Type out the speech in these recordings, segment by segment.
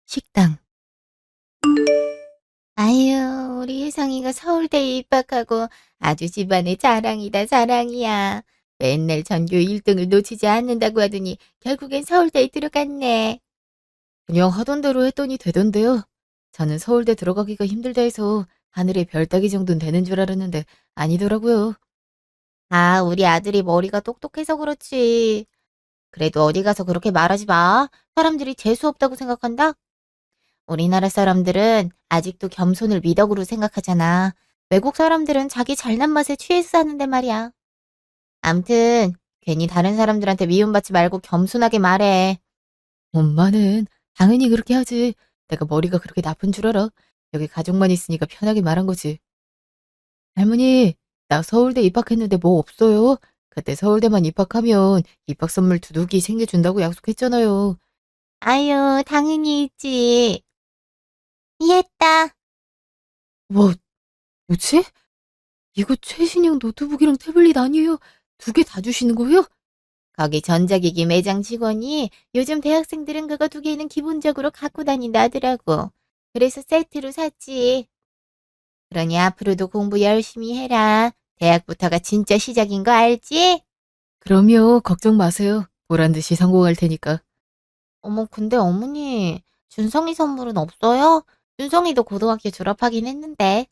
식당. 아유, 우리 혜성이가 서울대에 입학하고 아주 집안의 자랑이다, 자랑이야. 맨날 전교 1등을 놓치지 않는다고 하더니 결국엔 서울대에 들어갔네. 그냥 하던 대로 했더니 되던데요. 저는 서울대 들어가기가 힘들다 해서 하늘의 별 따기 정도는 되는 줄 알았는데 아니더라고요. 아, 우리 아들이 머리가 똑똑해서 그렇지. 그래도 어디 가서 그렇게 말하지 마. 사람들이 재수 없다고 생각한다? 우리나라 사람들은 아직도 겸손을 미덕으로 생각하잖아. 외국 사람들은 자기 잘난 맛에 취해서 사는데 말이야. 암튼 괜히 다른 사람들한테 미움받지 말고 겸손하게 말해. 엄마는 당연히 그렇게 하지. 내가 머리가 그렇게 나쁜 줄 알아. 여기 가족만 있으니까 편하게 말한 거지. 할머니, 나 서울대 입학했는데 뭐 없어요? 그때 서울대만 입학하면 입학 선물 두둑이 챙겨준다고 약속했잖아요. 아유, 당연히 있지. 이해했다. 뭐, 뭐지? 이거 최신형 노트북이랑 태블릿 아니에요? 두 개 다 주시는 거예요? 거기 전자기기 매장 직원이 요즘 대학생들은 그거 두 개는 기본적으로 갖고 다닌다 하더라고. 그래서 세트로 샀지. 그러니 앞으로도 공부 열심히 해라. 대학부터가 진짜 시작인 거 알지? 그럼요. 걱정 마세요. 보란 듯이 성공할 테니까. 어머, 근데 어머니, 준성이 선물은 없어요? 준성이도 고등학교 졸업하긴 했는데.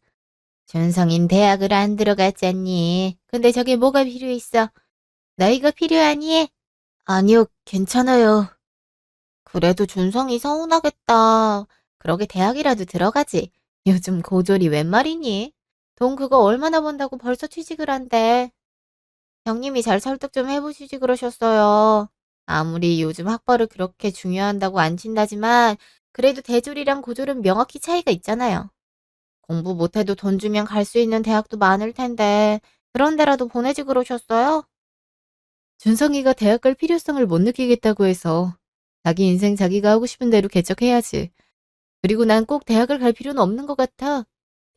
준성인 대학을 안 들어갔잖니. 근데 저게 뭐가 필요했어? 너희가 필요하니? 아니요, 괜찮아요. 그래도 준성이 서운하겠다. 그러게 대학이라도 들어가지. 요즘 고졸이 웬 말이니? 돈 그거 얼마나 번다고 벌써 취직을 한대. 형님이 잘 설득 좀 해보시지 그러셨어요. 아무리 요즘 학벌을 그렇게 중요한다고 안 친다지만 그래도 대졸이랑 고졸은 명확히 차이가 있잖아요. 공부 못해도 돈 주면 갈 수 있는 대학도 많을 텐데 그런 데라도 보내지 그러셨어요? 준성이가 대학 갈 필요성을 못 느끼겠다고 해서 자기 인생 자기가 하고 싶은 대로 개척해야지. 그리고 난 꼭 대학을 갈 필요는 없는 것 같아.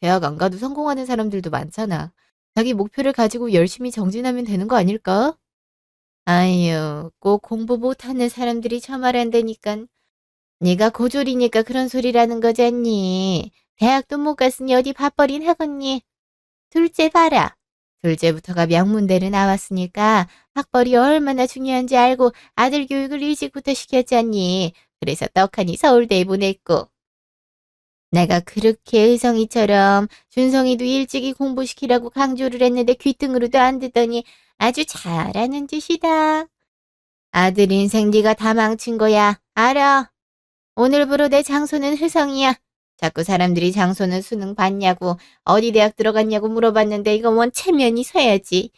대학 안 가도 성공하는 사람들도 많잖아. 자기 목표를 가지고 열심히 정진하면 되는 거 아닐까? 아유, 꼭 공부 못하는 사람들이 저 말한다니깐. 네가 고졸이니까 그런 소리라는 거잖니. 대학도 못 갔으니 어디 밥벌이는 하겠니? 둘째 봐라. 둘째부터가 명문대를 나왔으니까 학벌이 얼마나 중요한지 알고 아들 교육을 일찍부터 시켰잖니. 그래서 떡하니 서울대에 보냈고. 내가 그렇게 의성이처럼 준성이도 일찍이 공부시키라고 강조를 했는데 귀등으로도 안 듣더니 아주 잘하는 짓이다. 아들 인생 네가 다 망친 거야. 알아. 오늘부로 내 장소는 효성이야. 자꾸 사람들이 장소는 수능 봤냐고 어디 대학 들어갔냐고 물어봤는데 이거 원 체면이 서야지.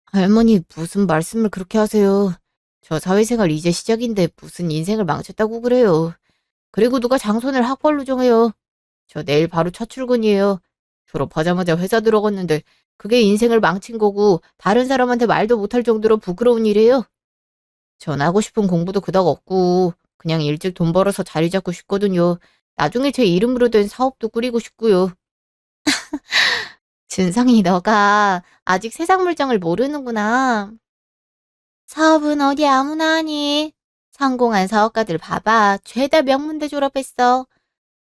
할머니 무슨 말씀을 그렇게 하세요. 저 사회생활 이제 시작인데 무슨 인생을 망쳤다고 그래요. 그리고 누가 장소를 학벌로 정해요. 저 내일 바로 첫 출근이에요. 졸업하자마자 회사 들어갔는데 그게 인생을 망친 거고 다른 사람한테 말도 못할 정도로 부끄러운 일이에요. 전 하고 싶은 공부도 그닥 없고 그냥 일찍 돈 벌어서 자리 잡고 싶거든요. 나중에 제 이름으로 된 사업도 꾸리고 싶고요. 준성이 너가 아직 세상 물정을 모르는구나. 사업은 어디 아무나 하니? 성공한 사업가들 봐봐. 죄다 명문대 졸업했어.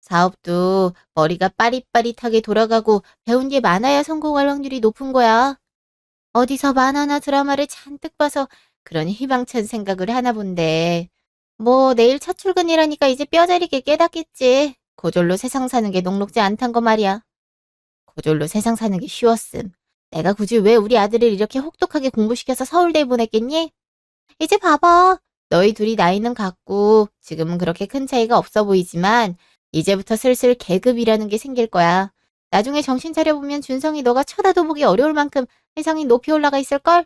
사업도 머리가 빠릿빠릿하게 돌아가고 배운 게 많아야 성공할 확률이 높은 거야. 어디서 만화나 드라마를 잔뜩 봐서 그런 희망찬 생각을 하나 본데. 뭐 내일 첫 출근이라니까 이제 뼈저리게 깨닫겠지. 고졸로 세상 사는 게 녹록지 않단 거 말이야. 고졸로 세상 사는 게 쉬웠음. 내가 굳이 왜 우리 아들을 이렇게 혹독하게 공부시켜서 서울대에 보냈겠니? 이제 봐봐. 너희 둘이 나이는 같고 지금은 그렇게 큰 차이가 없어 보이지만 이제부터 슬슬 계급이라는 게 생길 거야. 나중에 정신 차려보면 준성이 너가 쳐다도 보기 어려울 만큼 세상이 높이 올라가 있을걸?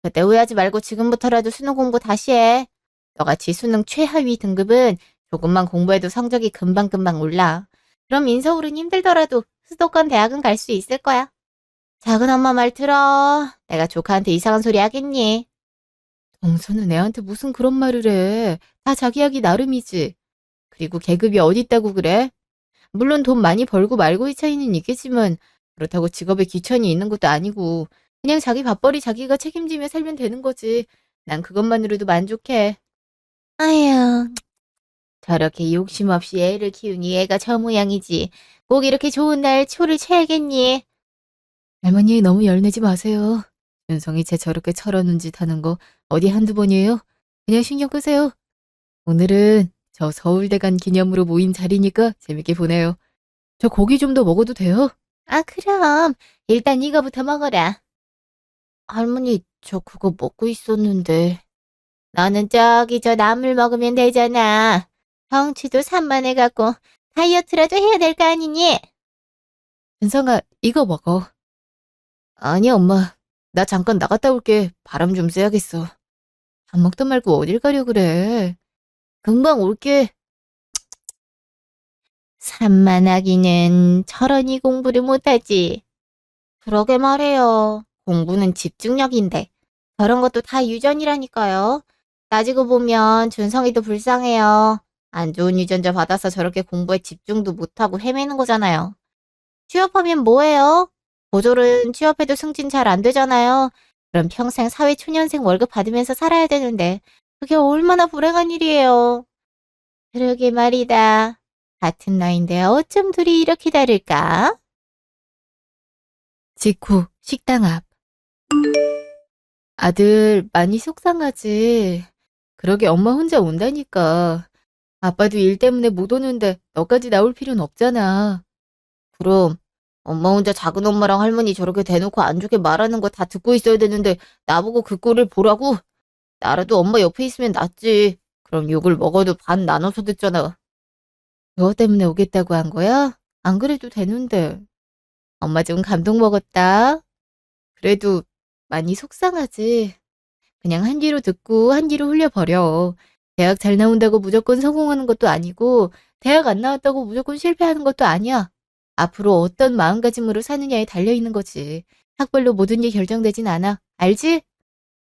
그때 후회하지 말고 지금부터라도 수능 공부 다시 해. 너같이 수능 최하위 등급은 조금만 공부해도 성적이 금방금방 올라. 그럼 인서울은 힘들더라도 수도권 대학은 갈 수 있을 거야. 작은 엄마 말 들어. 내가 조카한테 이상한 소리 하겠니? 동서는 애한테 무슨 그런 말을 해. 다 자기 하기 나름이지. 그리고 계급이 어딨다고 그래? 물론 돈 많이 벌고 말고의 차이는 있겠지만 그렇다고 직업에 귀천이 있는 것도 아니고 그냥 자기 밥벌이 자기가 책임지며 살면 되는 거지. 난 그것만으로도 만족해. 아휴, 저렇게 욕심 없이 애를 키우니 애가 저 모양이지. 꼭 이렇게 좋은 날 초를 쳐야겠니? 할머니 너무 열내지 마세요. 준성이 쟤 저렇게 철없는 짓 하는 거 어디 한두 번이에요? 그냥 신경 끄세요. 오늘은 저 서울대 간 기념으로 모인 자리니까 재밌게 보내요. 저 고기 좀 더 먹어도 돼요? 아, 그럼. 일단 이거부터 먹어라. 할머니, 저 그거 먹고 있었는데. 너는 저기 저 나물 먹으면 되잖아. 덩치도 산만해갖고 다이어트라도 해야 될 거 아니니? 준성아, 이거 먹어. 아니, 엄마. 나 잠깐 나갔다 올게. 바람 좀 쐬야겠어. 밥 먹다 말고 어딜 가려 그래. 금방 올게. 산만하기는 저러니 공부를 못하지. 그러게 말해요. 공부는 집중력인데 저런 것도 다 유전이라니까요. 따지고 보면 준성이도 불쌍해요. 안 좋은 유전자 받아서 저렇게 공부에 집중도 못하고 헤매는 거잖아요. 취업하면 뭐해요? 고졸은 취업해도 승진 잘 안 되잖아요. 그럼 평생 사회초년생 월급 받으면서 살아야 되는데 그게 얼마나 불행한 일이에요. 그러게 말이다. 같은 나이인데 어쩜 둘이 이렇게 다를까? 직후 식당 앞. 아들 많이 속상하지. 그러게 엄마 혼자 온다니까. 아빠도 일 때문에 못 오는데 너까지 나올 필요는 없잖아. 그럼 엄마 혼자 작은 엄마랑 할머니 저렇게 대놓고 안 좋게 말하는 거 다 듣고 있어야 되는데 나보고 그 꼴을 보라고? 나라도 엄마 옆에 있으면 낫지. 그럼 욕을 먹어도 반 나눠서 듣잖아. 그것 때문에 오겠다고 한 거야? 안 그래도 되는데. 엄마 좀 감동 먹었다. 그래도 많이 속상하지. 그냥 한 귀로 듣고 한 귀로 흘려버려. 대학 잘 나온다고 무조건 성공하는 것도 아니고 대학 안 나왔다고 무조건 실패하는 것도 아니야. 앞으로 어떤 마음가짐으로 사느냐에 달려있는 거지. 학벌로 모든 게 결정되진 않아. 알지?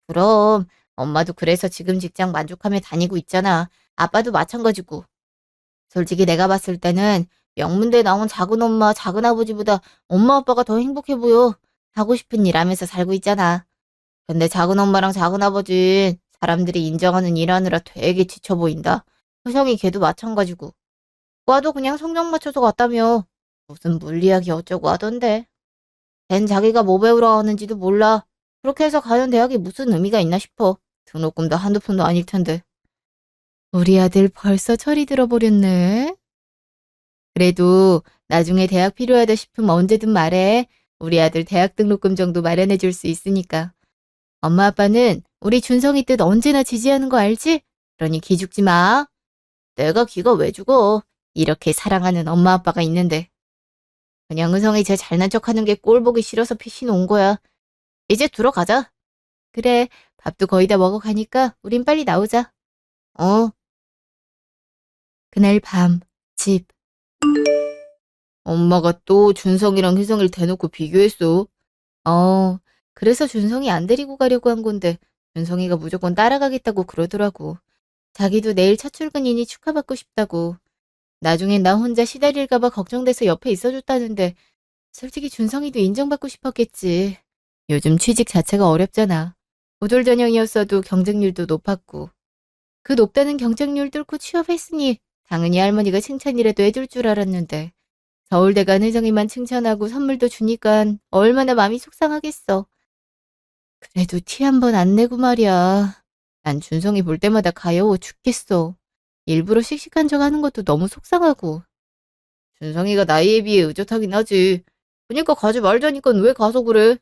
그럼 엄마도 그래서 지금 직장 만족하며 다니고 있잖아. 아빠도 마찬가지고. 솔직히 내가 봤을 때는 명문대 나온 작은 엄마, 작은 아버지보다 엄마 아빠가 더 행복해 보여. 하고 싶은 일 하면서 살고 있잖아. 근데 작은 엄마랑 작은 아버진 사람들이 인정하는 일 하느라 되게 지쳐 보인다. 효성이 걔도 마찬가지고. 과도 그냥 성적 맞춰서 갔다며. 무슨 물리학이 어쩌고 하던데. 걘 자기가 뭐 배우러 하는지도 몰라. 그렇게 해서 가는 대학이 무슨 의미가 있나 싶어. 등록금도 한두 푼도 아닐 텐데. 우리 아들 벌써 철이 들어버렸네. 그래도 나중에 대학 필요하다 싶으면 언제든 말해. 우리 아들 대학 등록금 정도 마련해 줄 수 있으니까. 엄마 아빠는 우리 준성이 뜻 언제나 지지하는 거 알지? 그러니 기죽지 마. 내가 기가 왜 죽어. 이렇게 사랑하는 엄마 아빠가 있는데. 그냥 은성이 쟤 잘난 척하는 게 꼴 보기 싫어서 피신 온 거야. 이제 들어가자. 그래, 밥도 거의 다 먹어가니까 우린 빨리 나오자. 어. 그날 밤, 집. 엄마가 또 준성이랑 혜성이를 대놓고 비교했어. 어, 그래서 준성이 안 데리고 가려고 한 건데 준성이가 무조건 따라가겠다고 그러더라고. 자기도 내일 첫 출근이니 축하받고 싶다고. 나중엔 나 혼자 시달릴까 봐 걱정돼서 옆에 있어줬다는데 솔직히 준성이도 인정받고 싶었겠지. 요즘 취직 자체가 어렵잖아. 고졸 전형이었어도 경쟁률도 높았고. 그 높다는 경쟁률 뚫고 취업했으니 당연히 할머니가 칭찬이라도 해줄 줄 알았는데 서울대 간 혜정이만 칭찬하고 선물도 주니깐 얼마나 마음이 속상하겠어. 그래도 티 한 번 안 내고 말이야. 난 준성이 볼 때마다 가여워 죽겠어. 일부러 씩씩한 척 하는 것도 너무 속상하고. 준성이가 나이에 비해 의젓하긴 하지. 그니까 가지 말자니까 왜 가서 그래?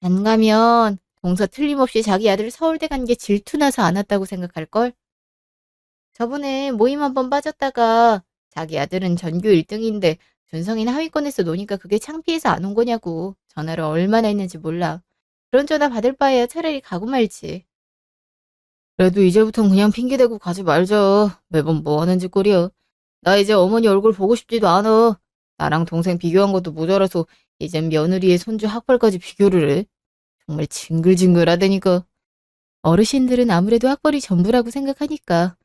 안 가면 동서 틀림없이 자기 아들 서울대 간 게 질투나서 안 왔다고 생각할걸? 저번에 모임 한 번 빠졌다가 자기 아들은 전교 1등인데 준성이는 하위권에서 노니까 그게 창피해서 안 온 거냐고 전화를 얼마나 했는지 몰라. 그런 전화 받을 바에야 차라리 가고 말지. 그래도 이제부턴 그냥 핑계대고 가지 말자. 매번 뭐 하는 짓거리야. 나 이제 어머니 얼굴 보고 싶지도 않아. 나랑 동생 비교한 것도 모자라서 이젠 며느리의 손주 학벌까지 비교를 해. 정말 징글징글하다니까. 어르신들은 아무래도 학벌이 전부라고 생각하니까.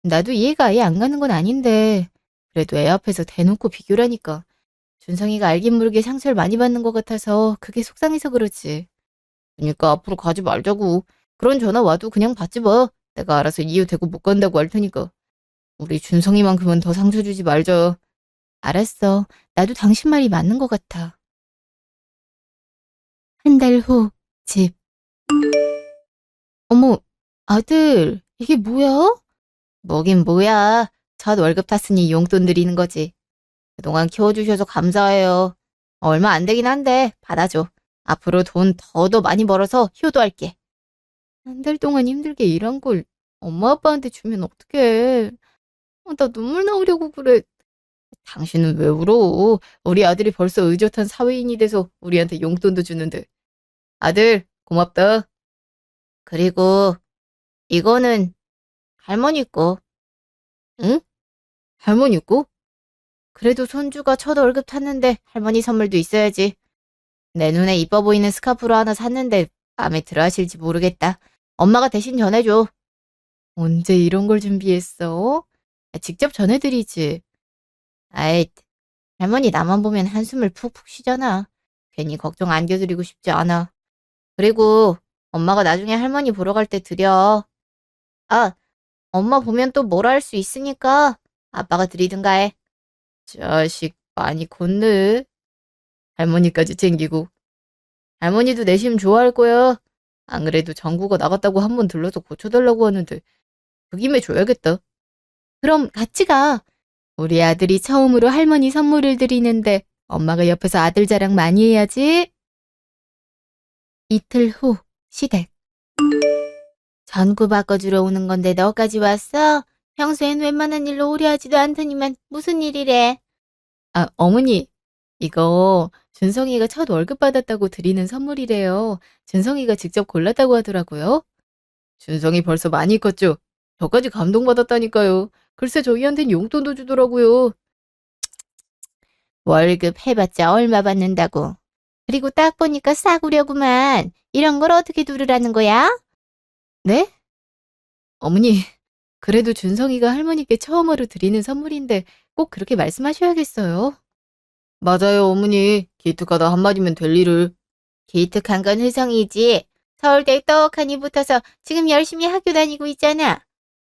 나도 이해가 아예 안 가는 건 아닌데 그래도 애 앞에서 대놓고 비교라니까. 준성이가 알긴 모르게 상처를 많이 받는 것 같아서 그게 속상해서 그렇지. 그러니까 앞으로 가지 말자고. 그런 전화 와도 그냥 받지 마. 내가 알아서 이유 대고 못 간다고 할 테니까. 우리 준성이만큼은 더 상처 주지 말자. 알았어. 나도 당신 말이 맞는 것 같아. 한 달 후, 집. 어머, 아들, 이게 뭐야? 뭐긴 뭐야. 첫 월급 탔으니 용돈 드리는 거지. 그동안 키워주셔서 감사해요. 얼마 안 되긴 한데 받아줘. 앞으로 돈 더 많이 벌어서 효도할게. 한 달 동안 힘들게 일한 걸 엄마 아빠한테 주면 어떡해. 나 눈물 나오려고 그래. 당신은 왜 울어? 우리 아들이 벌써 의젓한 사회인이 돼서 우리한테 용돈도 주는데. 아들, 고맙다. 그리고 이거는 할머니 거. 응? 할머니 거? 그래도 손주가 첫 월급 탔는데 할머니 선물도 있어야지. 내 눈에 이뻐 보이는 스카프로 하나 샀는데 마음에 들어 하실지 모르겠다. 엄마가 대신 전해줘. 언제 이런 걸 준비했어? 직접 전해드리지. 아이, 할머니 나만 보면 한숨을 푹푹 쉬잖아. 괜히 걱정 안겨드리고 싶지 않아. 그리고 엄마가 나중에 할머니 보러 갈 때 드려. 아, 엄마 보면 또 뭐라 할 수 있으니까 아빠가 드리든가 해. 자식 많이 컸네. 할머니까지 챙기고. 할머니도 내심 좋아할 거야. 안 그래도 전국어 나갔다고 한 번 들러서 고쳐달라고 하는데 그 김에 줘야겠다. 그럼 같이 가. 우리 아들이 처음으로 할머니 선물을 드리는데 엄마가 옆에서 아들 자랑 많이 해야지. 이틀 후, 시댁. 전구 바꿔주러 오는 건데 너까지 왔어? 평소엔 웬만한 일로 오래 하지도 않더니만 무슨 일이래? 아, 어머니. 이거 준성이가 첫 월급 받았다고 드리는 선물이래요. 준성이가 직접 골랐다고 하더라고요. 준성이 벌써 많이 컸죠? 저까지 감동받았다니까요. 글쎄 저희한텐 용돈도 주더라고요. 월급 해봤자 얼마 받는다고. 그리고 딱 보니까 싸구려구만. 이런 걸 어떻게 두르라는 거야? 네? 어머니, 그래도 준성이가 할머니께 처음으로 드리는 선물인데 꼭 그렇게 말씀하셔야겠어요. 맞아요, 어머니. 기특하다 한마디면 될 일을. 기특한 건 혜성이지. 서울대 떡하니 붙어서 지금 열심히 학교 다니고 있잖아.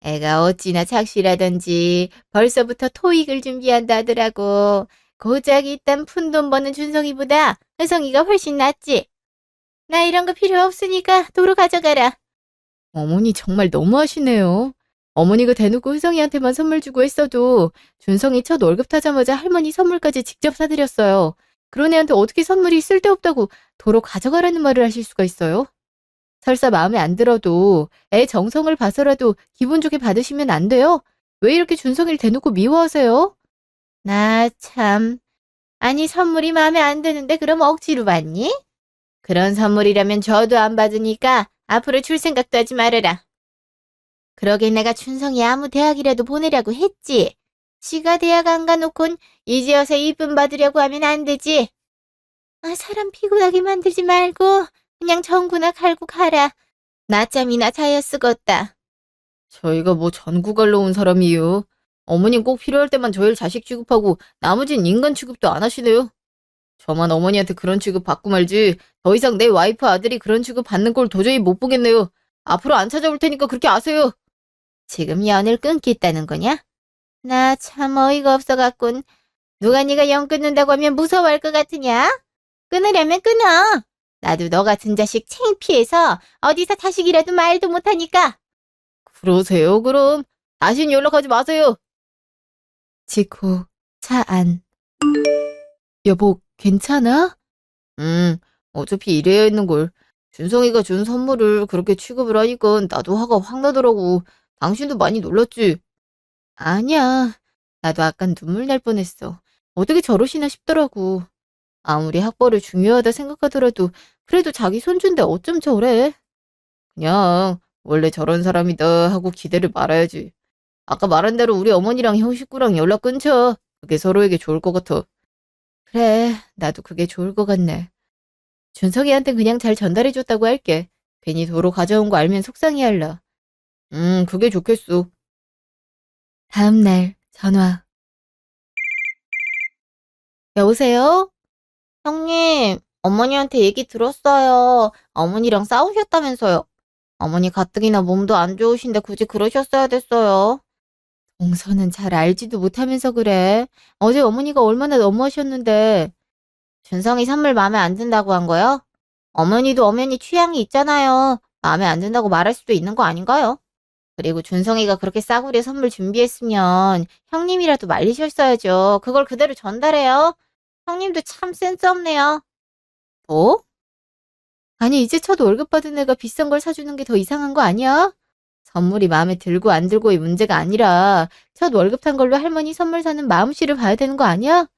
애가 어찌나 착실하던지 벌써부터 토익을 준비한다 하더라고. 고작 이딴 푼돈 버는 준성이보다 혜성이가 훨씬 낫지. 나 이런 거 필요 없으니까 도로 가져가라. 어머니 정말 너무하시네요. 어머니가 대놓고 혜성이한테만 선물 주고 했어도 준성이 첫 월급 타자마자 할머니 선물까지 직접 사드렸어요. 그런 애한테 어떻게 선물이 쓸데없다고 도로 가져가라는 말을 하실 수가 있어요? 설사 마음에 안 들어도 애 정성을 봐서라도 기분 좋게 받으시면 안 돼요? 왜 이렇게 준성이를 대놓고 미워하세요? 나 참. 아니 선물이 마음에 안 드는데 그럼 억지로 받니? 그런 선물이라면 저도 안 받으니까 앞으로 줄 생각도 하지 말아라. 그러게 내가 준성이 아무 대학이라도 보내려고 했지. 지가 대학 안 가놓곤 이제 와서 이쁨 받으려고 하면 안 되지. 아, 사람 피곤하게 만들지 말고 그냥 전구나 갈고 가라. 낮잠이나 자여 쓰겄다. 저희가 뭐 전구 갈러 온 사람이에요. 어머님 꼭 필요할 때만 저희를 자식 취급하고 나머진 인간 취급도 안 하시네요. 저만 어머니한테 그런 취급 받고 말지 더 이상 내 와이프 아들이 그런 취급 받는 걸 도저히 못 보겠네요. 앞으로 안 찾아올 테니까 그렇게 아세요. 지금 연을 끊겠다는 거냐? 나 참 어이가 없어갖군. 누가 네가 연 끊는다고 하면 무서워할 것 같으냐? 끊으려면 끊어. 나도 너 같은 자식 창피해서 어디서 자식이라도 말도 못하니까. 그러세요 그럼. 다신 연락하지 마세요. 직후 차 안. 여보 괜찮아? 응. 어차피 이래야 했는걸. 준성이가 준 선물을 그렇게 취급을 하니까 나도 화가 확 나더라고. 당신도 많이 놀랐지? 아니야. 나도 아깐 눈물 날 뻔했어. 어떻게 저러시나 싶더라고. 아무리 학벌을 중요하다 생각하더라도 그래도 자기 손주인데 어쩜 저래? 그냥 원래 저런 사람이다 하고 기대를 말아야지. 아까 말한 대로 우리 어머니랑 형 식구랑 연락 끊자. 그게 서로에게 좋을 것 같아. 그래, 나도 그게 좋을 것 같네. 준석이한텐 그냥 잘 전달해줬다고 할게. 괜히 도로 가져온 거 알면 속상해할라. 그게 좋겠어. 다음 날 전화. 여보세요? 형님, 어머니한테 얘기 들었어요. 어머니랑 싸우셨다면서요. 어머니 가뜩이나 몸도 안 좋으신데 굳이 그러셨어야 됐어요. 동서는 잘 알지도 못하면서 그래. 어제 어머니가 얼마나 너무하셨는데. 준성이 선물 마음에 안 든다고 한 거요? 어머니도 엄연히 취향이 있잖아요. 마음에 안 든다고 말할 수도 있는 거 아닌가요? 그리고 준성이가 그렇게 싸구려 선물 준비했으면 형님이라도 말리셨어야죠. 그걸 그대로 전달해요. 형님도 참 센스 없네요. 뭐? 아니, 이제 첫 월급 받은 애가 비싼 걸 사주는 게 더 이상한 거 아니야? 선물이 마음에 들고 안 들고의 문제가 아니라 첫 월급 탄 걸로 할머니 선물 사는 마음씨를 봐야 되는 거 아니야?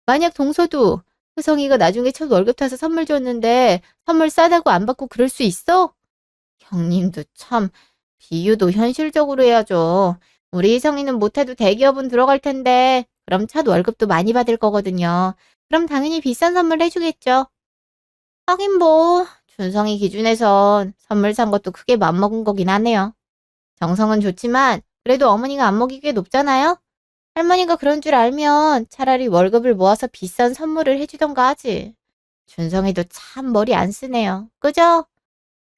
만약 동서도 혜성이가 나중에 첫 월급 타서 선물 줬는데 선물 싸다고 안 받고 그럴 수 있어? 형님도 참 비유도 현실적으로 해야죠. 우리 혜성이는 못해도 대기업은 들어갈 텐데 그럼 첫 월급도 많이 받을 거거든요. 그럼 당연히 비싼 선물 해주겠죠. 하긴 뭐 준성이 기준에선 선물 산 것도 크게 맘먹은 거긴 하네요. 정성은 좋지만 그래도 어머니가 안먹이게 높잖아요? 할머니가 그런 줄 알면 차라리 월급을 모아서 비싼 선물을 해주던가 하지. 준성이도 참 머리 안 쓰네요. 그죠?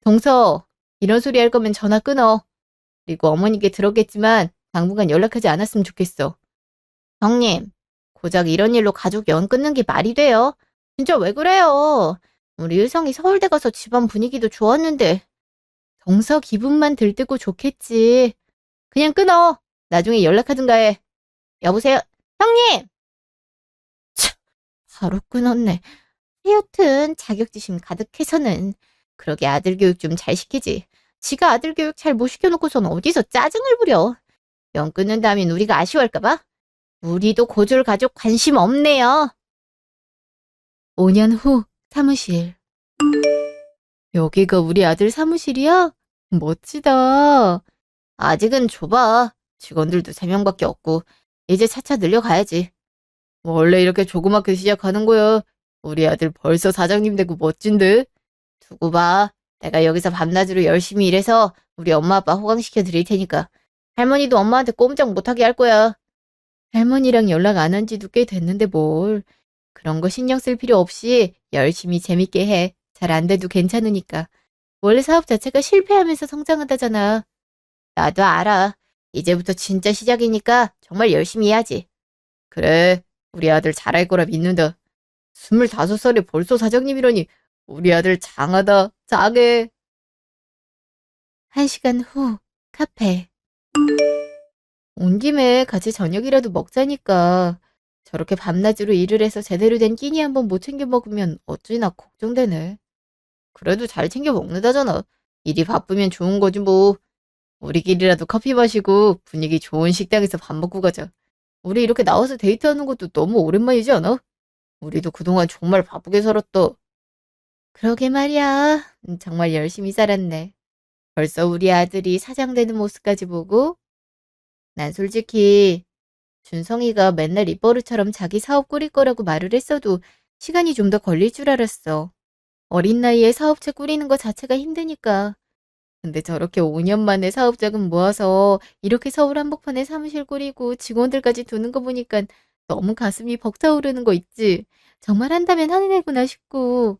동서, 이런 소리 할 거면 전화 끊어. 그리고 어머니께 들었겠지만 당분간 연락하지 않았으면 좋겠어. 형님, 고작 이런 일로 가족 연 끊는 게 말이 돼요? 진짜 왜 그래요? 우리 의성이 서울대 가서 집안 분위기도 좋았는데 동서 기분만 들뜨고 좋겠지. 그냥 끊어. 나중에 연락하든가 해. 여보세요? 형님! 참, 바로 끊었네. 하여튼 자격지심 가득해서는 그러게 아들 교육 좀 잘 시키지. 지가 아들 교육 잘 못 시켜놓고선 어디서 짜증을 부려. 연 끊는다면 우리가 아쉬워할까봐? 우리도 고졸 가족 관심 없네요. 5년 후 사무실. 여기가 우리 아들 사무실이야? 멋지다. 아직은 좁아. 직원들도 3명밖에 없고 이제 차차 늘려가야지. 원래 이렇게 조그맣게 시작하는 거야. 우리 아들 벌써 사장님 되고 멋진데? 두고 봐. 내가 여기서 밤낮으로 열심히 일해서 우리 엄마 아빠 호강시켜 드릴 테니까 할머니도 엄마한테 꼼짝 못하게 할 거야. 할머니랑 연락 안 한 지도 꽤 됐는데 뭘. 그런 거 신경 쓸 필요 없이 열심히 재밌게 해. 잘 안 돼도 괜찮으니까. 원래 사업 자체가 실패하면서 성장한다잖아. 나도 알아. 이제부터 진짜 시작이니까 정말 열심히 해야지. 그래, 우리 아들 잘할 거라 믿는다. 25살에 벌써 사장님이라니 우리 아들 장하다, 장해. 1시간 후 카페. 온 김에 같이 저녁이라도 먹자니까. 저렇게 밤낮으로 일을 해서 제대로 된 끼니 한번 못 챙겨 먹으면 어찌나 걱정되네. 그래도 잘 챙겨 먹는다잖아. 일이 바쁘면 좋은 거지 뭐. 우리끼리라도 커피 마시고 분위기 좋은 식당에서 밥 먹고 가자. 우리 이렇게 나와서 데이트하는 것도 너무 오랜만이지 않아? 우리도 그동안 정말 바쁘게 살았다. 그러게 말이야. 정말 열심히 살았네. 벌써 우리 아들이 사장 되는 모습까지 보고 난 솔직히 준성이가 맨날 입버릇처럼 자기 사업 꾸릴 거라고 말을 했어도 시간이 좀 더 걸릴 줄 알았어. 어린 나이에 사업체 꾸리는 거 자체가 힘드니까. 근데 저렇게 5년 만에 사업 자금 모아서 이렇게 서울 한복판에 사무실 꾸리고 직원들까지 두는 거 보니까 너무 가슴이 벅차오르는 거 있지. 정말 한다면 하는 애구나 싶고.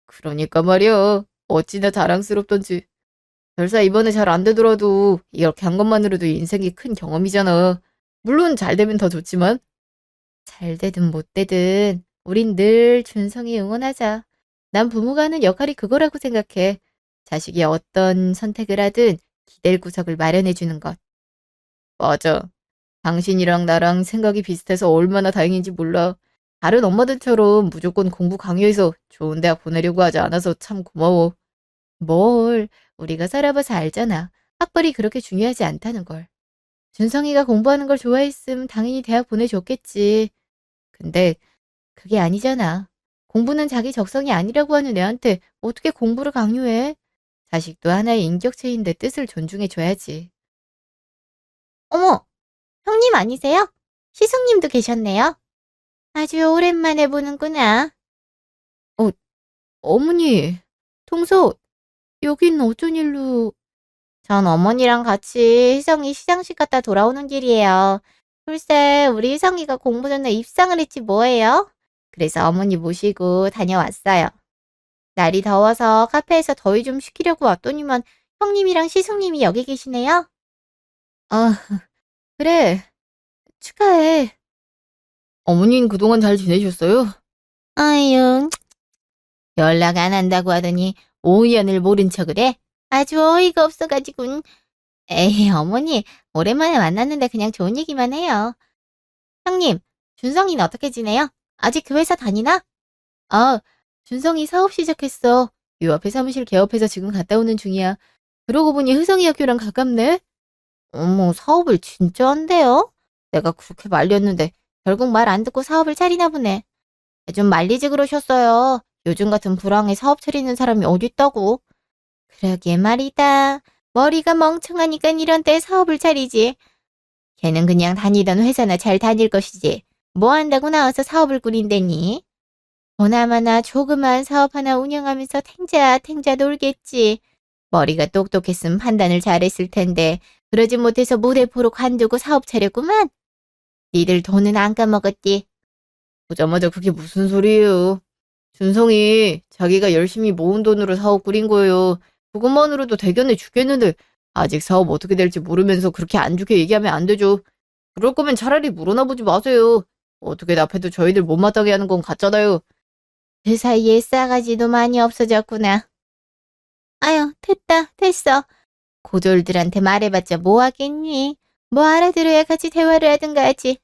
그러니까 말이야. 어찌나 자랑스럽던지. 설사 이번에 잘 안 되더라도 이렇게 한 것만으로도 인생이 큰 경험이잖아. 물론 잘 되면 더 좋지만. 잘 되든 못 되든 우린 늘 준성이 응원하자. 난 부모가 하는 역할이 그거라고 생각해. 자식이 어떤 선택을 하든 기댈 구석을 마련해 주는 것. 맞아. 당신이랑 나랑 생각이 비슷해서 얼마나 다행인지 몰라. 다른 엄마들처럼 무조건 공부 강요해서 좋은 대학 보내려고 하지 않아서 참 고마워. 뭘, 우리가 살아봐서 알잖아. 학벌이 그렇게 중요하지 않다는 걸. 준성이가 공부하는 걸 좋아했음 당연히 대학 보내줬겠지. 근데 그게 아니잖아. 공부는 자기 적성이 아니라고 하는 애한테 어떻게 공부를 강요해? 자식도 하나의 인격체인데 뜻을 존중해줘야지. 어머, 형님 아니세요? 시숙님도 계셨네요. 아주 오랜만에 보는구나. 어, 어머니, 동서, 여긴 어쩐 일로? 전 어머니랑 같이 희성이 시상식 갔다 돌아오는 길이에요. 글쎄, 우리 희성이가 공부 전에 입상을 했지 뭐예요? 그래서 어머니 모시고 다녀왔어요. 날이 더워서 카페에서 더위 좀 식히려고 왔더니만 형님이랑 시숙님이 여기 계시네요. 아, 그래, 축하해. 어머님 그동안 잘 지내셨어요? 아유, 연락 안 한다고 하더니 5년을 모른 척을 해? 아주 어이가 없어가지고. 에이, 어머니, 오랜만에 만났는데 그냥 좋은 얘기만 해요. 형님, 준성이는 어떻게 지내요? 아직 그 회사 다니나? 아, 준성이 사업 시작했어. 요 앞에 사무실 개업해서 지금 갔다 오는 중이야. 그러고 보니 효성이 학교랑 가깝네? 어머, 사업을 진짜 한대요? 내가 그렇게 말렸는데 결국 말 안 듣고 사업을 차리나 보네. 좀 말리지 그러셨어요. 요즘 같은 불황에 사업 차리는 사람이 어딨다고. 그러게 말이다. 머리가 멍청하니까 이런 때 사업을 차리지. 걔는 그냥 다니던 회사나 잘 다닐 것이지. 뭐 한다고 나와서 사업을 꾸린다니. 보나마나 조그만 사업 하나 운영하면서 탱자 놀겠지. 머리가 똑똑했으면 판단을 잘했을 텐데 그러지 못해서 무대포로 관두고 사업 차렸구만. 니들 돈은 안 까먹었디. 보자마자 그게 무슨 소리예요. 준성이 자기가 열심히 모은 돈으로 사업 꾸린 거예요. 그것만으로도 대견해 죽겠는데 아직 사업 어떻게 될지 모르면서 그렇게 안 좋게 얘기하면 안 되죠. 그럴 거면 차라리 물어나 보지 마세요. 어떻게 납해도 저희들 못마땅해 하는 건 같잖아요. 그 사이에 싸가지도 많이 없어졌구나. 아유, 됐어. 고졸들한테 말해봤자 뭐 하겠니? 뭐 알아들어야 같이 대화를 하든가 하지.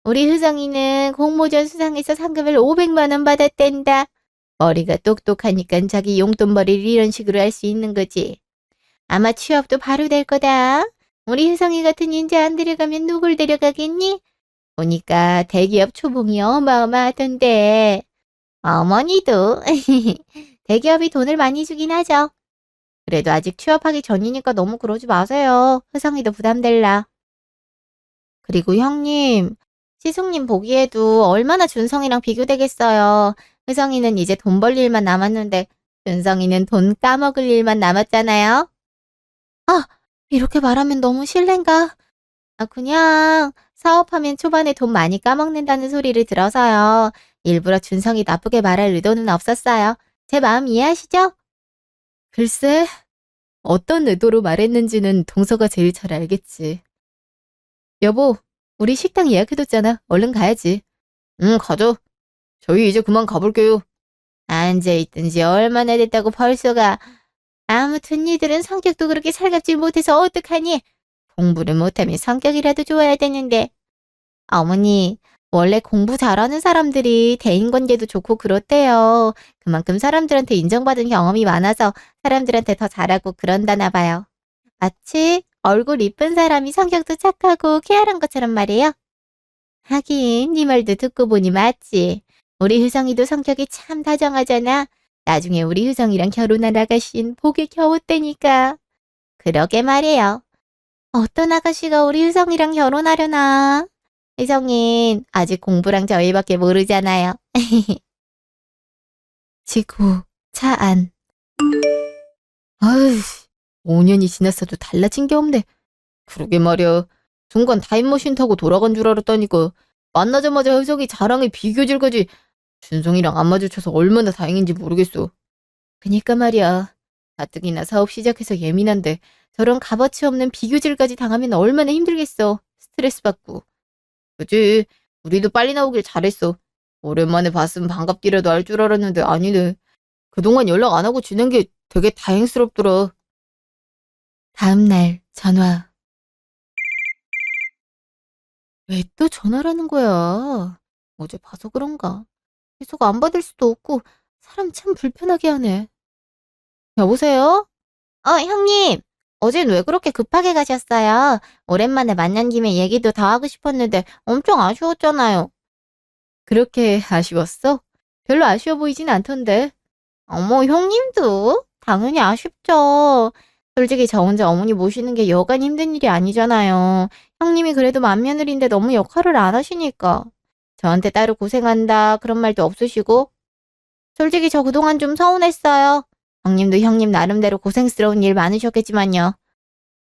우리 효정이는 공모전 수상해서 상금을 500만 원 받았댄다. 머리가 똑똑하니까 자기 용돈벌이를 이런 식으로 할 수 있는 거지. 아마 취업도 바로 될 거다. 우리 효성이 같은 인재 안 데려가면 누굴 데려가겠니? 보니까 대기업 초봉이 어마어마하던데. 어머니도 대기업이 돈을 많이 주긴 하죠. 그래도 아직 취업하기 전이니까 너무 그러지 마세요. 효성이도 부담될라. 그리고 형님, 시숙님 보기에도 얼마나 준성이랑 비교되겠어요. 효성이는 이제 돈 벌 일만 남았는데 준성이는 돈 까먹을 일만 남았잖아요. 아, 이렇게 말하면 너무 실례인가? 그냥 사업하면 초반에 돈 많이 까먹는다는 소리를 들어서요. 일부러 준성이 나쁘게 말할 의도는 없었어요. 제 마음 이해하시죠? 글쎄, 어떤 의도로 말했는지는 동서가 제일 잘 알겠지. 여보, 우리 식당 예약해뒀잖아. 얼른 가야지. 응, 가죠. 저희 이제 그만 가볼게요. 앉아있든지 얼마나 됐다고 벌써 가. 아무튼 니들은 성격도 그렇게 살갑지 못해서 어떡하니? 공부를 못하면 성격이라도 좋아야 되는데. 어머니, 원래 공부 잘하는 사람들이 대인관계도 좋고 그렇대요. 그만큼 사람들한테 인정받은 경험이 많아서 사람들한테 더 잘하고 그런다나 봐요. 마치 얼굴 이쁜 사람이 성격도 착하고 쾌활한 것처럼 말이에요. 하긴 네 말도 듣고 보니 맞지. 우리 효성이도 성격이 참 다정하잖아. 나중에 우리 효성이랑 결혼할 아가씨는 복에 겨웠다니까. 그러게 말이에요. 어떤 아가씨가 우리 효성이랑 결혼하려나? 효성인 아직 공부랑 저희밖에 모르잖아요. 지구, 차 안. 아휴, 5년이 지났어도 달라진 게 없네. 그러게 말이야. 순간 타임머신 타고 돌아간 줄 알았다니까. 만나자마자 효성이 자랑에 비교질 거지. 준성이랑 안 마주쳐서 얼마나 다행인지 모르겠어. 그니까 말이야. 가뜩이나 사업 시작해서 예민한데 저런 값어치 없는 비교질까지 당하면 얼마나 힘들겠어. 스트레스 받고. 그치? 우리도 빨리 나오길 잘했어. 오랜만에 봤으면 반갑기라도 할 줄 알았는데 아니네. 그동안 연락 안 하고 지낸 게 되게 다행스럽더라. 다음날 전화. 왜 또 전화라는 거야? 어제 봐서 그런가? 계속 안 받을 수도 없고 사람 참 불편하게 하네. 여보세요? 형님. 어젠 왜 그렇게 급하게 가셨어요? 오랜만에 만난 김에 얘기도 더 하고 싶었는데 엄청 아쉬웠잖아요. 그렇게 아쉬웠어? 별로 아쉬워 보이진 않던데. 어머, 형님도? 당연히 아쉽죠. 솔직히 저 혼자 어머니 모시는 게 여간 힘든 일이 아니잖아요. 형님이 그래도 맏며느리인데 너무 역할을 안 하시니까. 저한테 따로 고생한다 그런 말도 없으시고. 솔직히 저 그동안 좀 서운했어요. 형님도 형님 나름대로 고생스러운 일 많으셨겠지만요.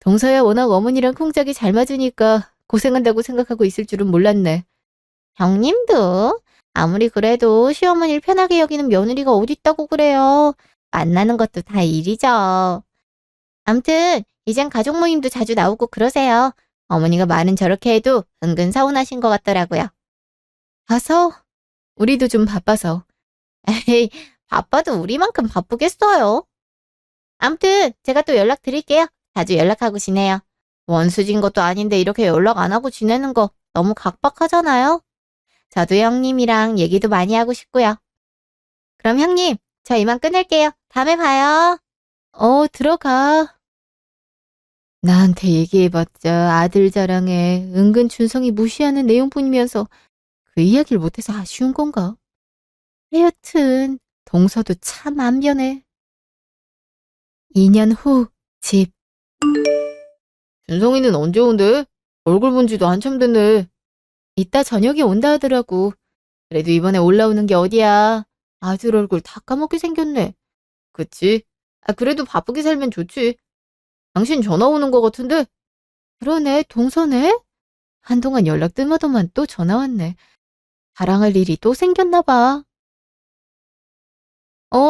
동서야 워낙 어머니랑 콩짝이 잘 맞으니까 고생한다고 생각하고 있을 줄은 몰랐네. 형님도? 아무리 그래도 시어머니를 편하게 여기는 며느리가 어딨다고 그래요. 만나는 것도 다 일이죠. 암튼 이젠 가족 모임도 자주 나오고 그러세요. 어머니가 말은 저렇게 해도 은근 서운하신 것 같더라고요. 가서? 우리도 좀 바빠서. 에이, 바빠도 우리만큼 바쁘겠어요. 아무튼 제가 또 연락드릴게요. 자주 연락하고 지내요. 원수진 것도 아닌데 이렇게 연락 안 하고 지내는 거 너무 각박하잖아요. 저도 형님이랑 얘기도 많이 하고 싶고요. 그럼 형님, 저 이만 끊을게요. 다음에 봐요. 들어가. 나한테 얘기해봤자 아들 자랑에 은근 준성이 무시하는 내용뿐이면서 그 이야기를 못해서 아쉬운 건가? 하여튼 동서도 참 안 변해. 2년 후 집. 준성이는 언제 온대? 얼굴 본 지도 한참 됐네. 이따 저녁에 온다 하더라고. 그래도 이번에 올라오는 게 어디야. 아들 얼굴 다 까먹게 생겼네. 그치? 그래도 바쁘게 살면 좋지. 당신 전화 오는 거 같은데? 그러네, 동서네? 한동안 연락 뜸하더만 또 전화 왔네. 자랑할 일이 또 생겼나 봐.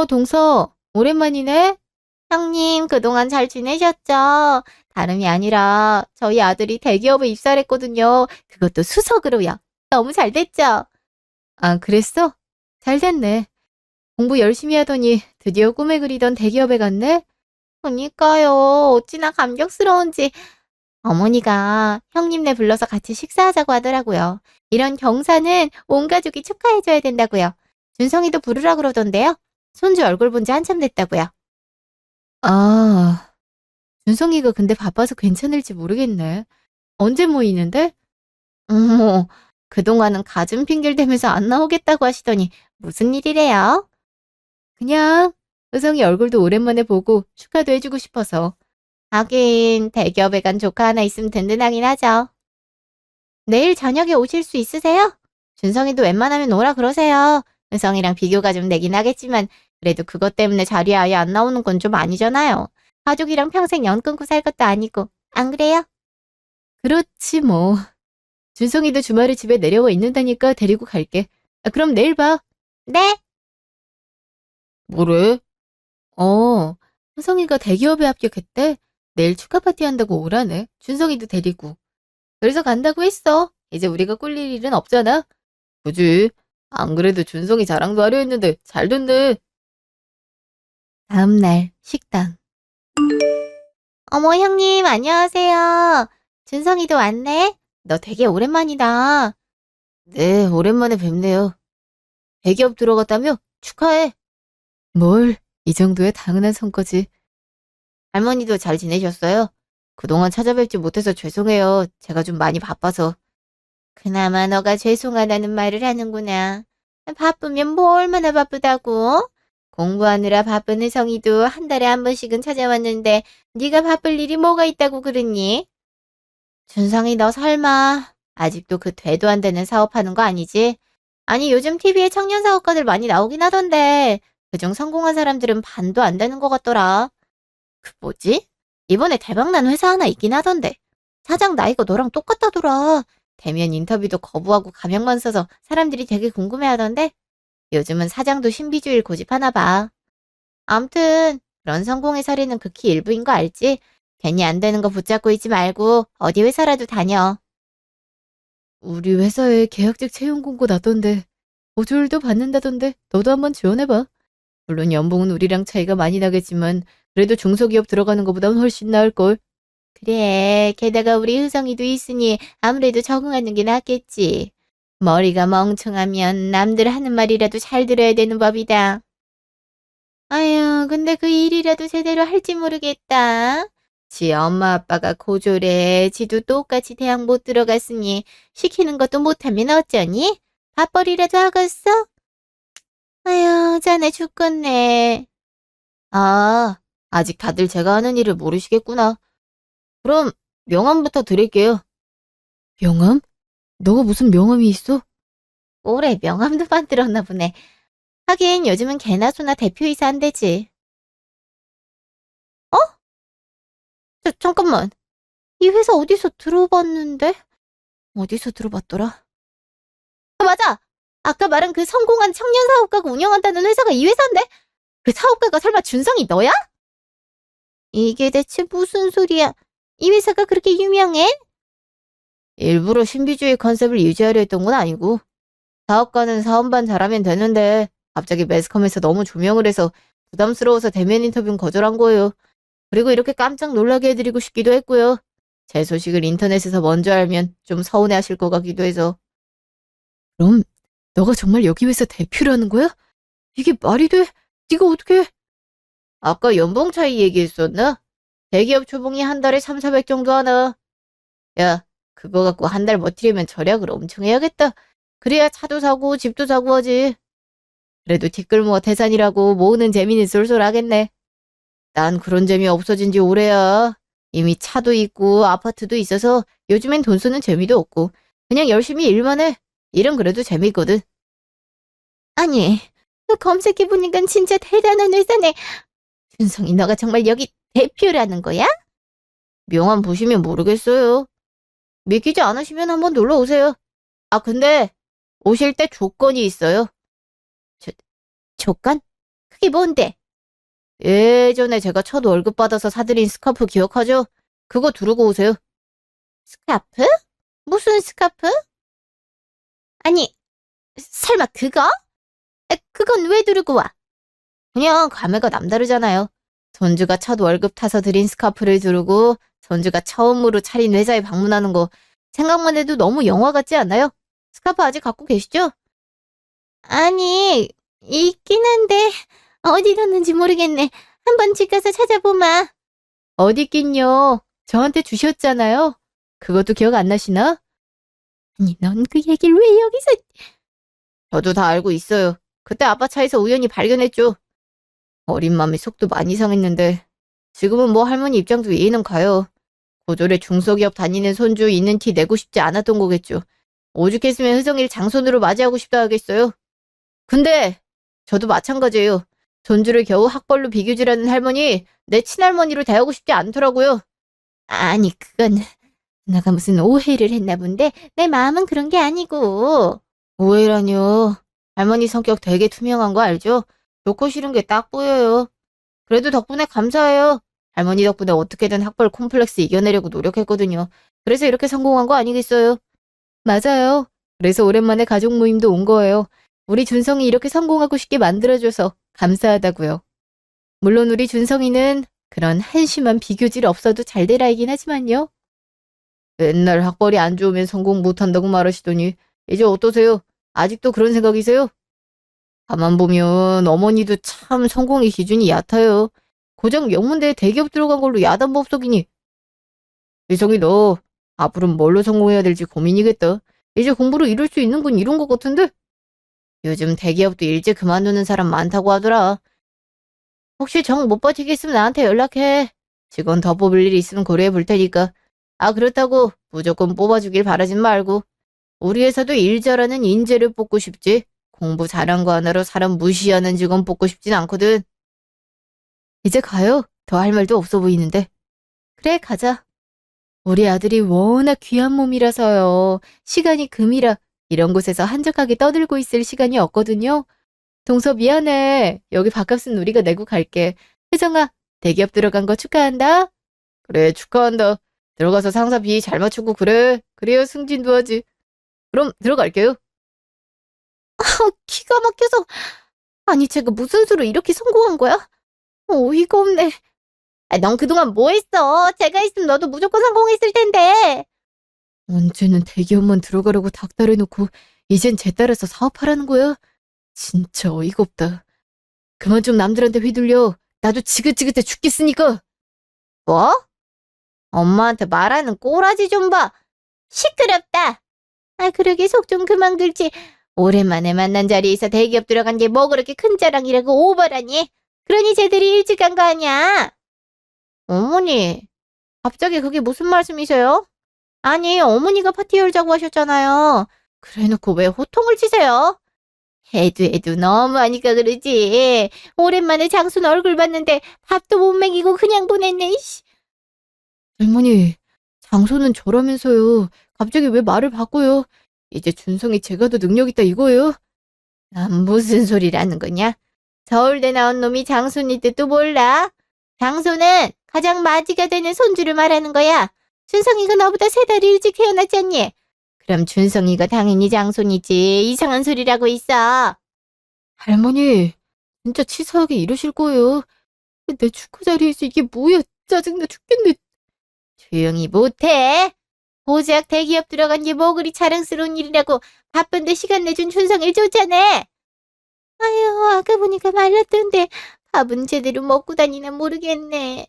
동서, 오랜만이네? 형님, 그동안 잘 지내셨죠? 다름이 아니라 저희 아들이 대기업에 입사를 했거든요. 그것도 수석으로요. 너무 잘 됐죠? 그랬어? 잘 됐네. 공부 열심히 하더니 드디어 꿈에 그리던 대기업에 갔네? 그니까요. 어찌나 감격스러운지. 어머니가 형님네 불러서 같이 식사하자고 하더라고요. 이런 경사는 온 가족이 축하해줘야 된다고요. 준성이도 부르라 그러던데요. 손주 얼굴 본 지 한참 됐다고요. 준성이가 근데 바빠서 괜찮을지 모르겠네. 언제 모이는데? 어머, 그동안은 가진 핑계를 대면서 안 나오겠다고 하시더니 무슨 일이래요? 그냥 효성이 얼굴도 오랜만에 보고 축하도 해주고 싶어서. 하긴 대기업에 간 조카 하나 있으면 든든하긴 하죠. 내일 저녁에 오실 수 있으세요? 준성이도 웬만하면 오라 그러세요. 효성이랑 비교가 좀 되긴 하겠지만 그래도 그것 때문에 자리에 아예 안 나오는 건 좀 아니잖아요. 가족이랑 평생 연 끊고 살 것도 아니고. 안 그래요? 그렇지 뭐. 준성이도 주말에 집에 내려와 있는다니까 데리고 갈게. 그럼 내일 봐. 네. 뭐래? 효성이가 대기업에 합격했대. 내일 축하 파티 한다고 오라네. 준성이도 데리고. 그래서 간다고 했어. 이제 우리가 꿀릴 일은 없잖아. 그지? 안 그래도 준성이 자랑도 하려 했는데 잘 됐네. 다음날 식당. 어머 형님 안녕하세요. 준성이도 왔네. 너 되게 오랜만이다. 네, 오랜만에 뵙네요. 대기업 들어갔다며? 축하해. 뭘, 이 정도의 당연한 성과지. 할머니도 잘 지내셨어요? 그동안 찾아뵙지 못해서 죄송해요. 제가 좀 많이 바빠서. 그나마 너가 죄송하다는 말을 하는구나. 바쁘면 뭐 얼마나 바쁘다고? 공부하느라 바쁜 혜성이도 한 달에 한 번씩은 찾아왔는데 네가 바쁠 일이 뭐가 있다고 그러니? 준성이 너 설마 아직도 그 되도 안 되는 사업하는 거 아니지? 아니 요즘 TV에 청년 사업가들 많이 나오긴 하던데 그중 성공한 사람들은 반도 안 되는 것 같더라. 그 뭐지? 이번에 대박난 회사 하나 있긴 하던데 사장 나이가 너랑 똑같다더라. 대면 인터뷰도 거부하고 가명만 써서 사람들이 되게 궁금해하던데 요즘은 사장도 신비주의를 고집하나 봐. 암튼 그런 성공의 사례는 극히 일부인 거 알지? 괜히 안 되는 거 붙잡고 있지 말고 어디 회사라도 다녀. 우리 회사에 계약직 채용 공고 났던데 보조율도 받는다던데 너도 한번 지원해봐. 물론 연봉은 우리랑 차이가 많이 나겠지만 그래도 중소기업 들어가는 것보단 훨씬 나을걸. 그래, 게다가 우리 효성이도 있으니 아무래도 적응하는 게 낫겠지. 머리가 멍청하면 남들 하는 말이라도 잘 들어야 되는 법이다. 아유, 근데 그 일이라도 제대로 할지 모르겠다. 지 엄마 아빠가 고졸해. 지도 똑같이 대학 못 들어갔으니 시키는 것도 못하면 어쩌니? 밥벌이라도 하겠어? 아유, 자네 죽겠네. 아직 다들 제가 하는 일을 모르시겠구나. 그럼 명함부터 드릴게요. 명함? 너가 무슨 명함이 있어? 올해 명함도 만들었나 보네. 하긴 요즘은 개나 소나 대표이사 한대지. 어? 잠깐만. 이 회사 어디서 들어봤는데? 어디서 들어봤더라? 맞아! 아까 말한 그 성공한 청년 사업가가 운영한다는 회사가 이 회사인데? 그 사업가가 설마 준성이 너야? 이게 대체 무슨 소리야? 이 회사가 그렇게 유명해? 일부러 신비주의 컨셉을 유지하려 했던 건 아니고, 사업가는 사업만 잘하면 되는데 갑자기 매스컴에서 너무 조명을 해서 부담스러워서 대면 인터뷰는 거절한 거예요. 그리고 이렇게 깜짝 놀라게 해드리고 싶기도 했고요. 제 소식을 인터넷에서 먼저 알면 좀 서운해하실 것 같기도 해서. 그럼 너가 정말 여기 회사 대표라는 거야? 이게 말이 돼? 네가 어떻게? 아까 연봉 차이 얘기했었나? 대기업 초봉이 한 달에 3, 400 정도 하나. 야, 그거 갖고 한 달 버티려면 절약을 엄청 해야겠다. 그래야 차도 사고 집도 사고 하지. 그래도 티끌모아 태산이라고 모으는 재미는 쏠쏠하겠네. 난 그런 재미 없어진 지 오래야. 이미 차도 있고 아파트도 있어서 요즘엔 돈 쓰는 재미도 없고 그냥 열심히 일만 해. 일은 그래도 재미있거든. 아니, 너 검색해보니까 진짜 대단한 회사네. 준성이 너가 정말 여기 대표라는 거야? 명함 보시면 모르겠어요. 믿기지 않으시면 한번 놀러 오세요. 아, 근데 오실 때 조건이 있어요. 조, 조건? 그게 뭔데? 예전에 제가 첫 월급 받아서 사드린 스카프 기억하죠? 그거 두르고 오세요. 스카프? 무슨 스카프? 아니, 설마 그거? 그건 왜 두르고 와? 그냥 감회가 남다르잖아요. 손주가 첫 월급 타서 드린 스카프를 두르고 손주가 처음으로 차린 회사에 방문하는 거 생각만 해도 너무 영화 같지 않아요? 스카프 아직 갖고 계시죠? 아니, 있긴 한데 어디 뒀는지 모르겠네. 한번 집 가서 찾아보마. 어디 있긴요. 저한테 주셨잖아요. 그것도 기억 안 나시나? 아니, 넌 그 얘기를 왜 여기서... 저도 다 알고 있어요. 그때 아빠 차에서 우연히 발견했죠. 어린 마음에 속도 많이 상했는데 지금은 뭐 할머니 입장도 이해는 가요. 고졸에 중소기업 다니는 손주 있는 티 내고 싶지 않았던 거겠죠. 오죽했으면 효정이를 장손으로 맞이하고 싶다 하겠어요. 근데 저도 마찬가지예요. 손주를 겨우 학벌로 비교질하는 할머니 내 친할머니로 대하고 싶지 않더라고요. 아니 그건 내가 무슨 오해를 했나 본데 내 마음은 그런 게 아니고. 오해라뇨. 할머니 성격 되게 투명한 거 알죠? 좋고 싫은 게 딱 보여요. 그래도 덕분에 감사해요. 할머니 덕분에 어떻게든 학벌 콤플렉스 이겨내려고 노력했거든요. 그래서 이렇게 성공한 거 아니겠어요? 맞아요. 그래서 오랜만에 가족 모임도 온 거예요. 우리 준성이 이렇게 성공하고 싶게 만들어줘서 감사하다고요. 물론 우리 준성이는 그런 한심한 비교질 없어도 잘 될 아이긴 하지만요. 맨날 학벌이 안 좋으면 성공 못한다고 말하시더니 이제 어떠세요? 아직도 그런 생각이세요? 가만 보면 어머니도 참 성공의 기준이 얕아요. 고작 명문대에 대기업 들어간 걸로 야단법석이니. 유성이 너 앞으로는 뭘로 성공해야 될지 고민이겠다. 이제 공부로 이룰 수 있는 건 이룬 것 같은데? 요즘 대기업도 일찍 그만두는 사람 많다고 하더라. 혹시 정 못 버티겠으면 나한테 연락해. 직원 더 뽑을 일 있으면 고려해 볼 테니까. 아 그렇다고 무조건 뽑아주길 바라진 말고. 우리 회사도 일 잘하는 인재를 뽑고 싶지. 공부 잘한 거 하나로 사람 무시하는 직원 뽑고 싶진 않거든. 이제 가요. 더 할 말도 없어 보이는데. 그래 가자. 우리 아들이 워낙 귀한 몸이라서요. 시간이 금이라 이런 곳에서 한적하게 떠들고 있을 시간이 없거든요. 동서 미안해. 여기 밥값은 우리가 내고 갈게. 혜정아, 대기업 들어간 거 축하한다. 그래, 축하한다. 들어가서 상사 비위 잘 맞추고 그래. 그래야 승진도 하지. 그럼 들어갈게요. 기가 막혀서. 아니, 제가 무슨 수로 이렇게 성공한 거야? 어이가 없네. 넌 그동안 뭐 했어? 제가 있으면 너도 무조건 성공했을 텐데. 언제는 대기업만 들어가려고 닥달해놓고 이젠 제 딸에서 사업하라는 거야? 진짜 어이가 없다. 그만 좀 남들한테 휘둘려. 나도 지긋지긋해 죽겠으니까. 뭐? 엄마한테 말하는 꼬라지 좀 봐. 시끄럽다. 아 그러게 속 좀 그만 긁지. 오랜만에 만난 자리에서 대기업 들어간 게 뭐 그렇게 큰 자랑이라고 오버라니. 그러니 쟤들이 일찍 간 거 아니야. 어머니, 갑자기 그게 무슨 말씀이세요? 아니, 어머니가 파티 열자고 하셨잖아요. 그래놓고 왜 호통을 치세요? 해도 너무하니까 그러지. 오랜만에 장순 얼굴 봤는데 밥도 못 먹이고 그냥 보냈네. 이씨. 할머니, 장소는 저라면서요. 갑자기 왜 말을 바꿔요? 이제 준성이 제가 더 능력 있다 이거예요? 난 무슨 소리라는 거냐? 서울대 나온 놈이 장손이 뜻도 몰라? 장손은 가장 맞이가 되는 손주를 말하는 거야. 준성이가 너보다 3달 일찍 태어났잖니. 그럼 준성이가 당연히 장손이지. 이상한 소리라고 있어. 할머니, 진짜 치사하게 이러실 거예요. 내 축하 자리에서 이게 뭐야? 짜증나 죽겠네. 조용히 못해. 고작 대기업 들어간 게 뭐 그리 자랑스러운 일이라고. 바쁜데 시간 내준 준성이를 쫓아내. 아유, 아까 보니까 말랐던데 밥은 제대로 먹고 다니나 모르겠네.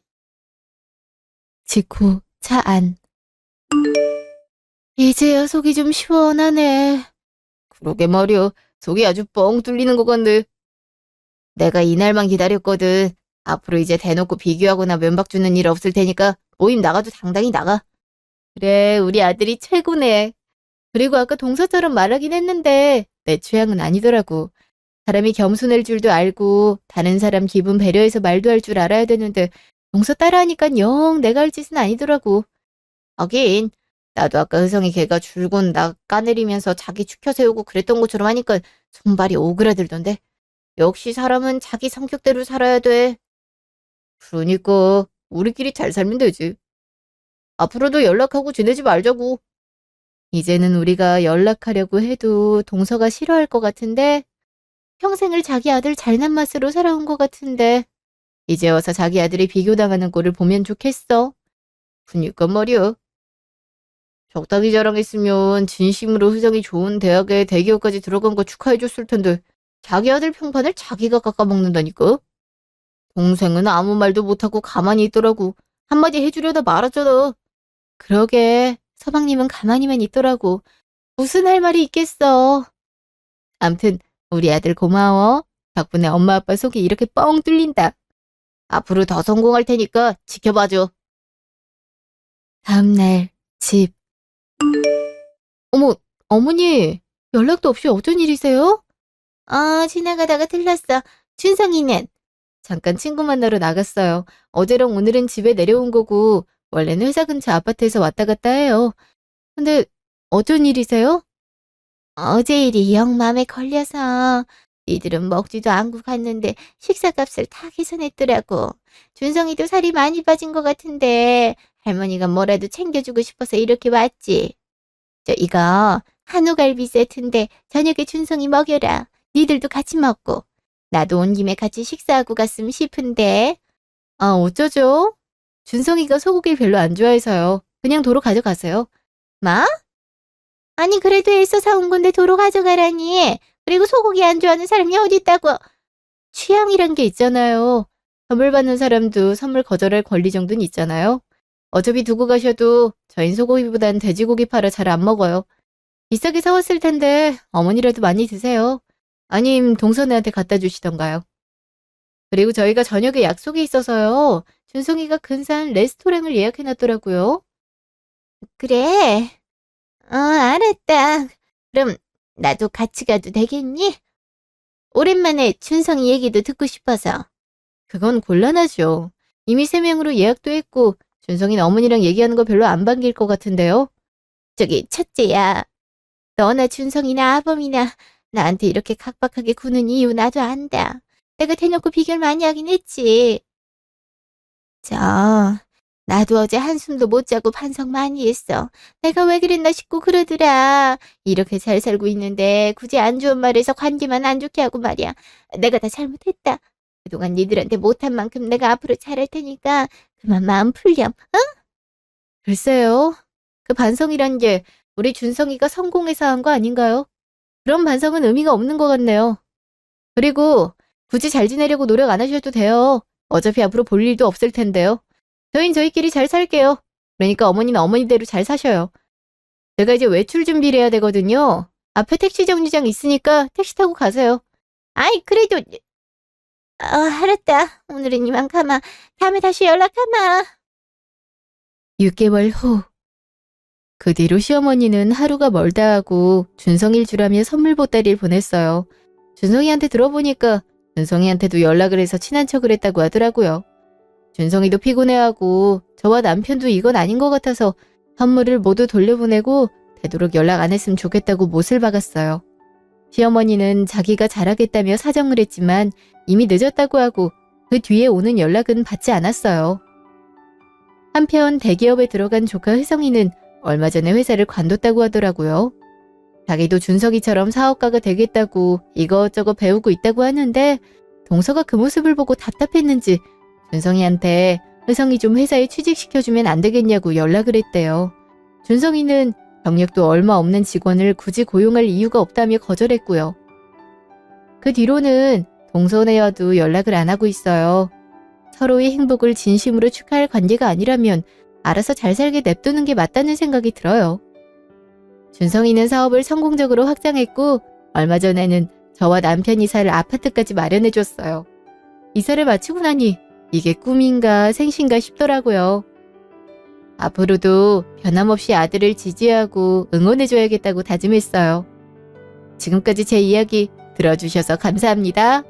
직후 차 안. 이제야 속이 좀 시원하네. 그러게 말이야. 속이 아주 뻥 뚫리는 것 같네. 내가 이날만 기다렸거든. 앞으로 이제 대놓고 비교하거나 면박 주는 일 없을 테니까 모임 나가도 당당히 나가. 그래, 우리 아들이 최고네. 그리고 아까 동서처럼 말하긴 했는데 내 취향은 아니더라고. 사람이 겸손할 줄도 알고 다른 사람 기분 배려해서 말도 할 줄 알아야 되는데 동서 따라하니까 영 내가 할 짓은 아니더라고. 하긴 나도 아까 효성이 걔가 줄곧 나 까내리면서 자기 추켜 세우고 그랬던 것처럼 하니까 손발이 오그라들던데. 역시 사람은 자기 성격대로 살아야 돼. 그러니까 우리끼리 잘 살면 되지. 앞으로도 연락하고 지내지 말자고. 이제는 우리가 연락하려고 해도 동서가 싫어할 것 같은데 평생을 자기 아들 잘난 맛으로 살아온 것 같은데 이제 와서 자기 아들이 비교당하는 꼴을 보면 좋겠어. 그니까 말이야. 적당히 자랑했으면 진심으로 효정이 좋은 대학에 대기업까지 들어간 거 축하해줬을 텐데 자기 아들 평판을 자기가 깎아먹는다니까. 동생은 아무 말도 못하고 가만히 있더라고. 한마디 해주려다 말았잖아. 그러게 서방님은 가만히만 있더라고. 무슨 할 말이 있겠어. 암튼 우리 아들 고마워. 덕분에 엄마 아빠 속이 이렇게 뻥 뚫린다. 앞으로 더 성공할 테니까 지켜봐줘. 다음날 집. 어머, 어머니 연락도 없이 어쩐 일이세요? 지나가다가 들렀어. 준성이는? 잠깐 친구 만나러 나갔어요. 어제랑 오늘은 집에 내려온 거고 원래는 회사 근처 아파트에서 왔다 갔다 해요. 근데 어쩐 일이세요? 어제 일이 영 맘에 걸려서 니들은 먹지도 않고 갔는데 식사값을 다 계산했더라고. 준성이도 살이 많이 빠진 것 같은데 할머니가 뭐라도 챙겨주고 싶어서 이렇게 왔지. 이거 한우갈비 세트인데 저녁에 준성이 먹여라. 니들도 같이 먹고. 나도 온 김에 같이 식사하고 갔으면 싶은데. 어쩌죠? 준성이가 소고기를 별로 안 좋아해서요. 그냥 도로 가져가세요. 뭐? 아니 그래도 애써 사온 건데 도로 가져가라니. 그리고 소고기 안 좋아하는 사람이 어디 있다고. 취향이란 게 있잖아요. 선물 받는 사람도 선물 거절할 권리 정도는 있잖아요. 어차피 두고 가셔도 저흰 소고기보단 돼지고기 팔아 잘 안 먹어요. 비싸게 사왔을 텐데 어머니라도 많이 드세요. 아님 동선애한테 갖다 주시던가요. 그리고 저희가 저녁에 약속이 있어서요. 준성이가 근사한 레스토랑을 예약해놨더라고요. 그래? 알았다. 그럼 나도 같이 가도 되겠니? 오랜만에 준성이 얘기도 듣고 싶어서. 그건 곤란하죠. 이미 3명으로 예약도 했고 준성이는 어머니랑 얘기하는 거 별로 안 반길 것 같은데요. 저기 첫째야. 너나 준성이나 아범이나 나한테 이렇게 각박하게 구는 이유 나도 안다. 내가 대놓고 비교를 많이 하긴 했지. 나도 어제 한숨도 못 자고 반성 많이 했어. 내가 왜 그랬나 싶고 그러더라. 이렇게 잘 살고 있는데 굳이 안 좋은 말해서 관계만 안 좋게 하고 말이야. 내가 다 잘못했다. 그동안 니들한테 못한 만큼 내가 앞으로 잘할 테니까 그만 마음 풀렴. 응? 글쎄요. 그 반성이란 게 우리 준성이가 성공해서 한 거 아닌가요? 그런 반성은 의미가 없는 것 같네요. 그리고 굳이 잘 지내려고 노력 안 하셔도 돼요. 어차피 앞으로 볼 일도 없을 텐데요. 저희는 저희끼리 잘 살게요. 그러니까 어머니는 어머니대로 잘 사셔요. 제가 이제 외출 준비를 해야 되거든요. 앞에 택시 정류장 있으니까 택시 타고 가세요. 아이 그래도 알았다. 오늘은 이만 가마. 다음에 다시 연락하마. 6개월 후. 그 뒤로 시어머니는 하루가 멀다 하고 준성이를 주라며 선물 보따리를 보냈어요. 준성이한테 들어보니까 준성이한테도 연락을 해서 친한 척을 했다고 하더라고요. 준성이도 피곤해하고 저와 남편도 이건 아닌 것 같아서 선물을 모두 돌려보내고 되도록 연락 안 했으면 좋겠다고 못을 박았어요. 시어머니는 자기가 잘하겠다며 사정을 했지만 이미 늦었다고 하고 그 뒤에 오는 연락은 받지 않았어요. 한편 대기업에 들어간 조카 혜성이는 얼마 전에 회사를 관뒀다고 하더라고요. 자기도 준석이처럼 사업가가 되겠다고 이것저것 배우고 있다고 하는데 동서가 그 모습을 보고 답답했는지 준성이한테 혜성이 좀 회사에 취직시켜주면 안 되겠냐고 연락을 했대요. 준성이는 경력도 얼마 없는 직원을 굳이 고용할 이유가 없다며 거절했고요. 그 뒤로는 동서네와도 연락을 안 하고 있어요. 서로의 행복을 진심으로 축하할 관계가 아니라면 알아서 잘 살게 냅두는 게 맞다는 생각이 들어요. 준성이는 사업을 성공적으로 확장했고 얼마 전에는 저와 남편이 살 아파트까지 마련해줬어요. 이사를 마치고 나니 이게 꿈인가 생신가 싶더라고요. 앞으로도 변함없이 아들을 지지하고 응원해줘야겠다고 다짐했어요. 지금까지 제 이야기 들어주셔서 감사합니다.